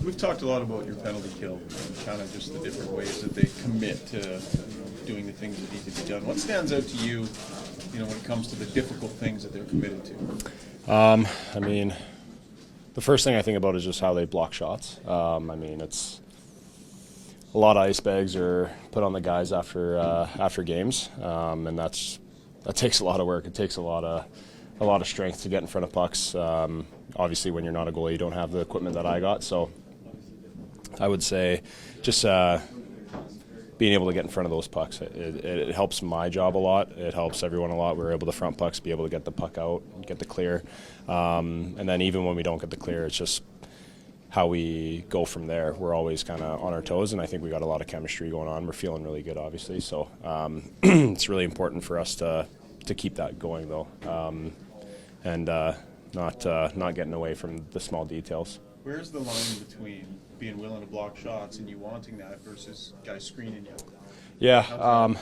We've talked a lot about your penalty kill and kind of just the different ways that they commit to doing the things that need to be done. What stands out to you, when it comes to the difficult things that they're committed to? I mean, the first thing I think about is just how they block shots. It's a lot of ice bags are put on the guys after games, and that takes a lot of work. It takes a lot of strength to get in front of pucks. Obviously, when you're not a goalie, you don't have the equipment that I got. So I would say just being able to get in front of those pucks, it helps my job a lot. It helps everyone a lot. We're able to front pucks, be able to get the puck out, get the clear. And then even when we don't get the clear, it's just how we go from there. We're always kind of on our toes, and I think we got a lot of chemistry going on. We're feeling really good, obviously. So it's really important for us to keep that going, though, and not getting away from the small details. Where's the line between being willing to block shots and you wanting that versus guys screening you? Yeah,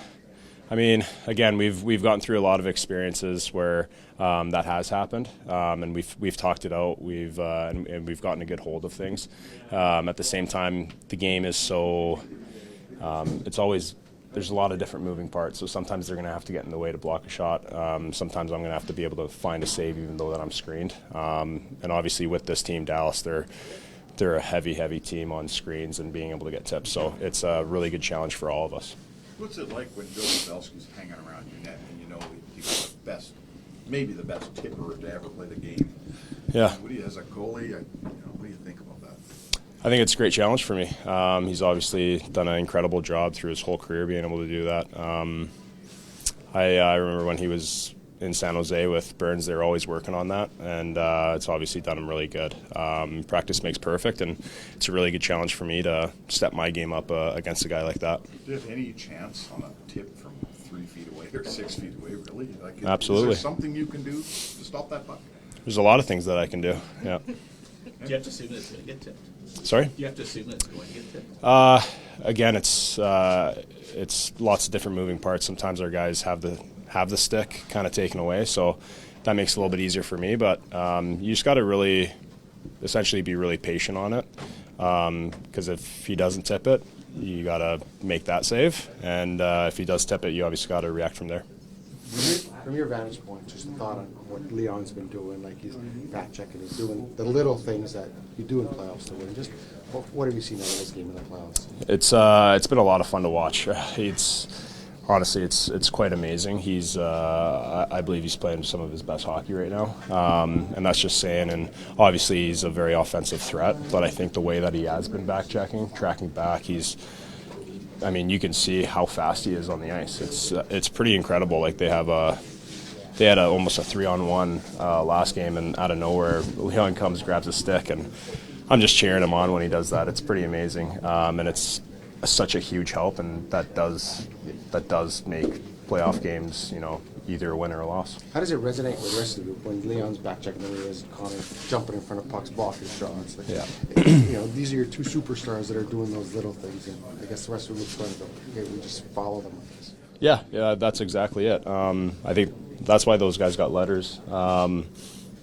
again, we've gotten through a lot of experiences where that has happened, and we've talked it out. We've gotten a good hold of things. At the same time, the game is so it's always. There's a lot of different moving parts, so sometimes they're going to have to get in the way to block a shot. Sometimes I'm going to have to be able to find a save even though that I'm screened. And obviously with this team, Dallas, they're a heavy team on screens and being able to get tips. So it's a really good challenge for all of us. What's it like when Bill Pavelski's hanging around your net and he's the best, maybe the best tipper to ever play the game? Yeah. What do you, as a goalie, what do you think about that? I think it's a great challenge for me. He's obviously done an incredible job through his whole career being able to do that. I remember when he was in San Jose with Burns, they were always working on that, and it's obviously done him really good. Practice makes perfect, and it's a really good challenge for me to step my game up against a guy like that. Do you have any chance on a tip from 3 feet away or 6 feet away, really? Absolutely. Is there something you can do to stop that puck? There's a lot of things that I can do, yeah. Do you have to assume that it's going to get tipped? Sorry? Do you have to assume that it's going to get tipped? Again, it's lots of different moving parts. Sometimes our guys have the stick kind of taken away, so that makes it a little bit easier for me. But you just got to really, essentially, be really patient on it. Because if he doesn't tip it, you got to make that save, and if he does tip it, you obviously got to react from there. From your vantage point, just a thought on what Leon's been doing, like he's back checking, he's doing the little things that you do in playoffs to win. Just what have you seen out of this game in the playoffs? It's been a lot of fun to watch. Honestly, it's quite amazing. I believe he's playing some of his best hockey right now, and that's just saying. And obviously, he's a very offensive threat. But I think the way that he has been back checking, tracking back, you can see how fast he is on the ice. It's pretty incredible. Like they had almost a 3-on-1 last game, and out of nowhere, Leon comes, grabs a stick, and I'm just cheering him on when he does that. It's pretty amazing, and it's such a huge help, and that does make playoff games, either a win or a loss. How does it resonate with the rest of the group when Leon's back checking the way as Connor jumping in front of pucks, blocking shots? These are your two superstars that are doing those little things, and I guess the rest of the group's going to go, okay, we just follow them on this. Yeah, that's exactly it. I think that's why those guys got letters.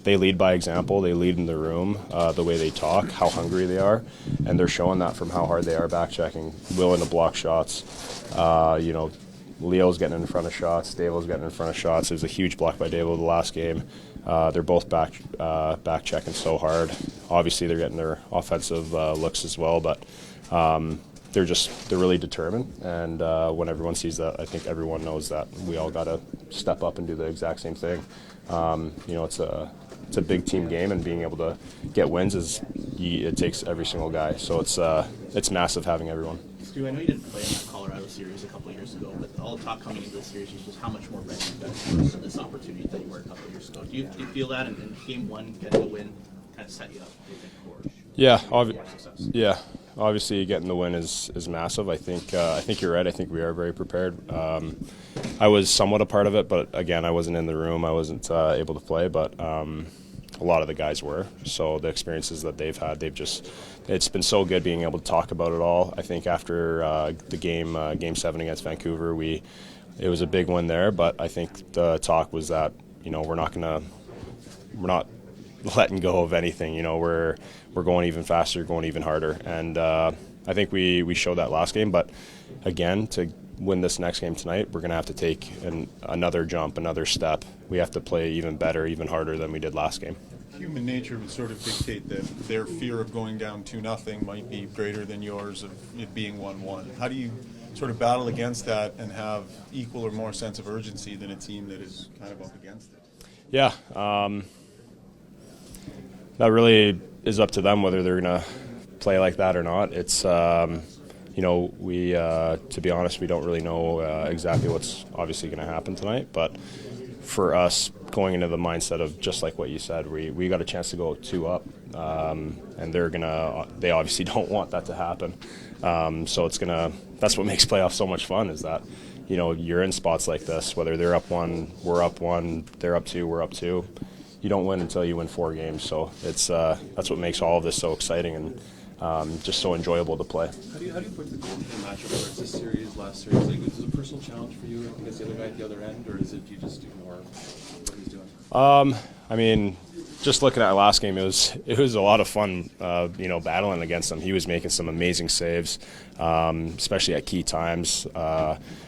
They lead by example. They lead in the room, the way they talk, how hungry they are, and they're showing that from how hard they are back checking, willing to block shots. Leo's getting in front of shots. Davo's getting in front of shots. There's a huge block by Davo the last game. They're both back checking so hard. Obviously, they're getting their offensive looks as well, but they're really determined. And when everyone sees that, I think everyone knows that we all got to step up and do the exact same thing. It's a big team game, and being able to get wins it takes every single guy. So it's massive having everyone. Stu, I know you didn't play in that Colorado series a couple of years ago, but all the talk coming into this series was just how much more ready you guys were for this opportunity than you were a couple of years ago. Do you feel that in game one, getting the win, kind of set you up, do you think, for success? Yeah. Obviously, getting the win is massive. I think you're right. I think we are very prepared. I was somewhat a part of it, but again, I wasn't in the room. I wasn't able to play, but a lot of the guys were. So the experiences that they've had, it's been so good being able to talk about it all. I think after the game 7 against Vancouver, it was a big win there, but I think the talk was that we're not letting go of anything. You know, we're going even faster, going even harder, and I think we showed that last game. But again, to win this next game tonight, we're going to have to take another jump, another step. We have to play even better, even harder than we did last game. Human nature would sort of dictate that their fear of going down 2-0 might be greater than yours of it being 1-1. How do you sort of battle against that and have equal or more sense of urgency than a team that is kind of up against it? Yeah, that really is up to them whether they're going to play like that or not. It's you know, we to be honest, we don't really know exactly what's obviously going to happen tonight, but for us, going into the mindset of just like what you said, we got a chance to go 2 up, and they obviously don't want that to happen. So that's what makes playoffs so much fun, is that, you know, you're in spots like this, whether they're up 1, we're up 1, they're up 2, we're up 2. You don't win until you win 4 games. So it's that's what makes all of this so exciting and just so enjoyable to play. How do you put the goaltending matchup, whether it's this series, last series? Like, is it a personal challenge for you against the other guy at the other end, or is it you just ignore what he's doing? I mean, just looking at last game, it was a lot of fun, you know, battling against him. He was making some amazing saves, especially at key times.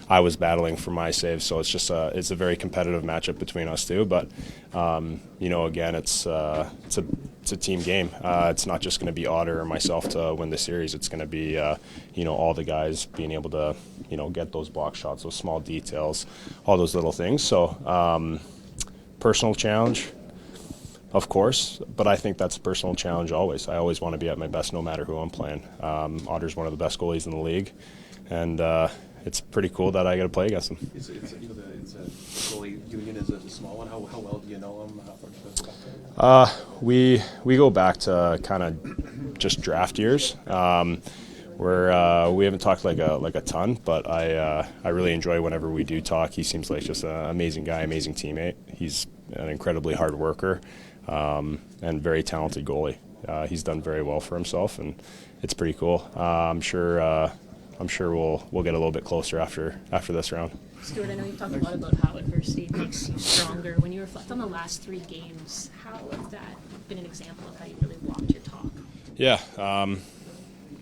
I was battling for my saves, so it's a very competitive matchup between us two. But you know, again, it's a team game. It's not just going to be Otter or myself to win the series. It's going to be you know, all the guys being able to, you know, get those block shots, those small details, all those little things. So personal challenge, of course, but I think that's a personal challenge always. I always want to be at my best no matter who I'm playing. Otter's one of the best goalies in the league, and it's pretty cool that I got to play against him. It's a goalie union is a small one. How well do you know him? How far We go back to kind of just draft years. We haven't talked like a ton, but I really enjoy whenever we do talk. He seems like just an amazing guy, amazing teammate. He's an incredibly hard worker, and very talented goalie. He's done very well for himself, and it's pretty cool. I'm sure we'll get a little bit closer after this round. Stuart, I know you've talked a lot about how adversity makes you stronger. When you reflect on the last 3 games, how has that been an example of how you really walked your talk? Yeah, I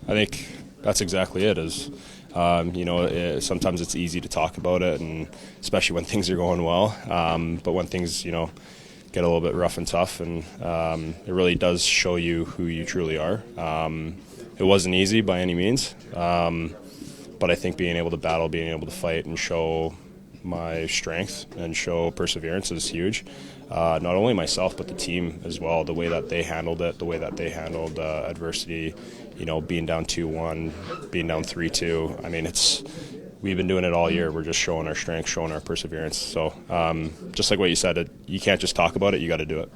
think that's exactly it. You know, sometimes it's easy to talk about it, and especially when things are going well. But when things, you know, get a little bit rough and tough, and it really does show you who you truly are. It wasn't easy by any means, but I think being able to battle, being able to fight, and show my strength and show perseverance is huge. Not only myself, but the team as well. The way that they handled it, the way that they handled adversity. You know, being down 2-1, being down 3-2. I mean, we've been doing it all year. We're just showing our strength, showing our perseverance. So just like what you said, you can't just talk about it, you got to do it.